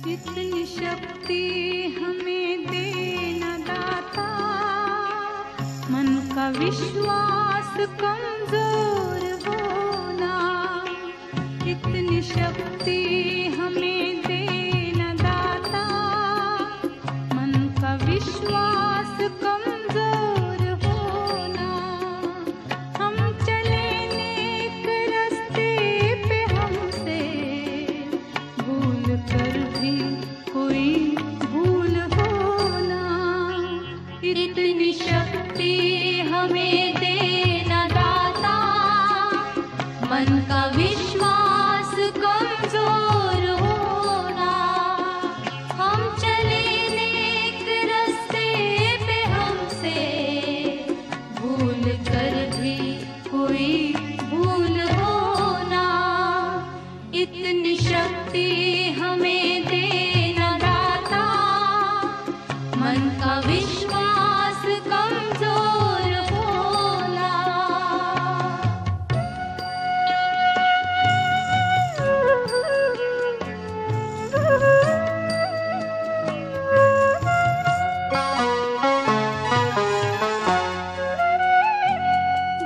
इतनी शक्ति हमें देना दाता, मन का विश्वास कमजोर होना। इतनी शक्ति हमें देना दाता, मन का विश्वास कमजोर होना। हम चले नेक रास्ते पे, हमसे भूल कर भी कोई भूल होना। इतनी शक्ति हमें देना दाता, मन का विश्वास कमजोर होना। हम चले नेक रास्ते पे, हमसे भूल कर भी कोई भूल होना। इतनी शक्ति हमें देना दाता, मन का विश्वास कमजोर होना।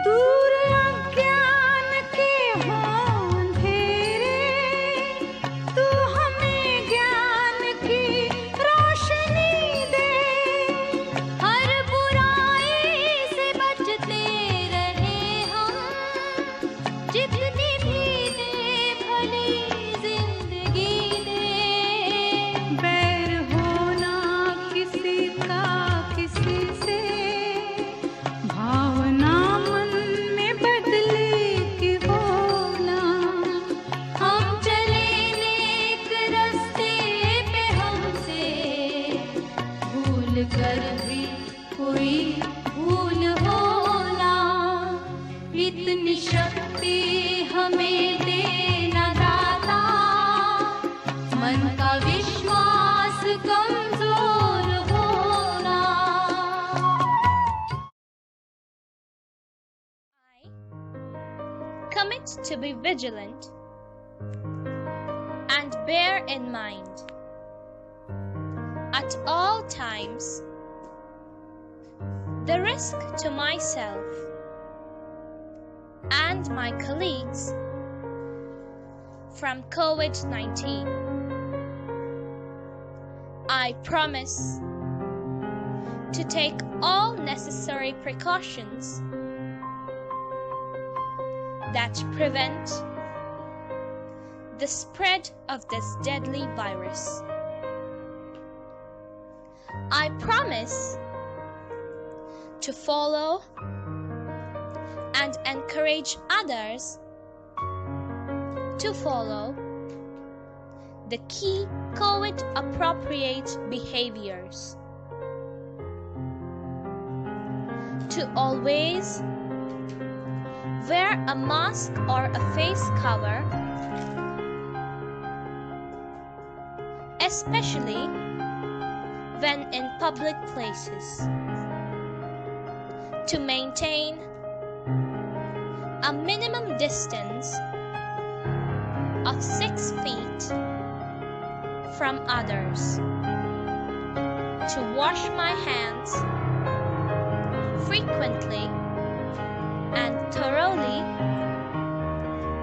दूर अज्ञान के हों अंधेरे, तू हमें ज्ञान की रोशनी दे। हर बुराई से बचते रहे हम, जितनी भी दे भली जिंदगी दे। बैर होना किसी का किसी से, भावना मन में बदले की होना। हम चले नेक रास्ते पे, हमसे भूल कर भी कोई भूल होना। इतनी शक्ति हमें देना दाता, मन का विश्वास कमजोर होना। I commit to be vigilant and bear in mind at all times the risk to myself and my colleagues from COVID-19. I promise to take all necessary precautions that prevent the spread of this deadly virus. I promise to follow and encourage others to follow the key COVID appropriate behaviors, to always wear a mask or a face cover, especially when in public places, to maintain a minimum distance of 6 feet from others, to wash my hands frequently and thoroughly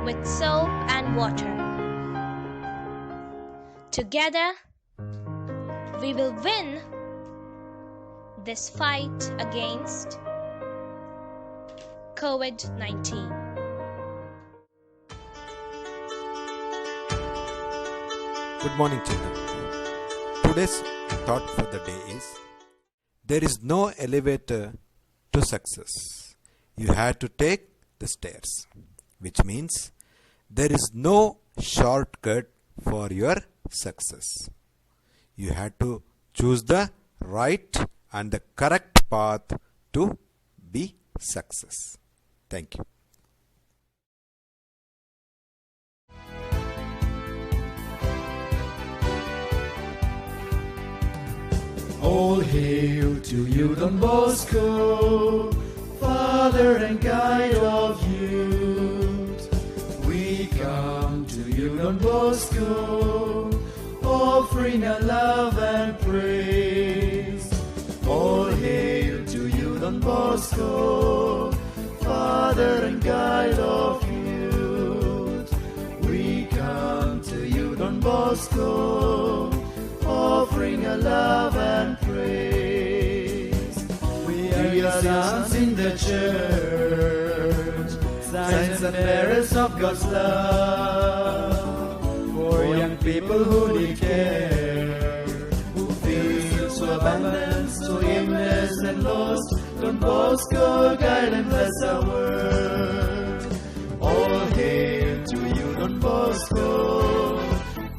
with soap and water. Together, we will win this fight against COVID-19. Good morning, children. Today's thought for the day is: there is no elevator to success. You have to take the stairs, which means there is no shortcut for your success. You have to choose the right and the correct path to be success. Thank you. All hail to you, Don Bosco, Father and guide of youth. We come to you, Don Bosco, offering our love and praise. All hail to you, Don Bosco, Father and guide of youth. We come to you, Don Bosco, offering our love and praise. We are sons in the church, signs and bearers of God's love, for young people who need care, who feel so abandoned, so aimless and lost. Don Bosco, guide and bless our world. All hail to you, Don Bosco,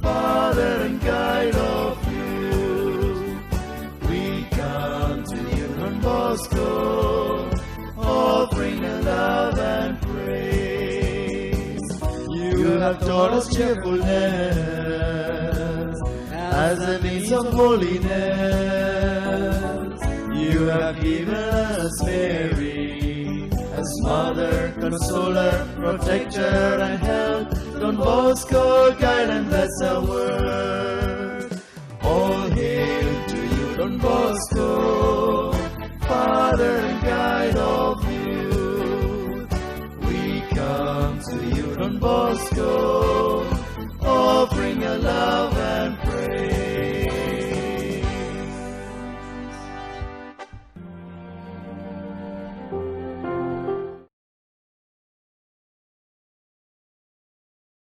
Father and guide of youth. We come to you, Don Bosco, offering a love and praise. You have taught us cheerfulness as a means of holiness. You have given us Mary as mother, consoler, protector, and help. Don Bosco, guide and bless our world.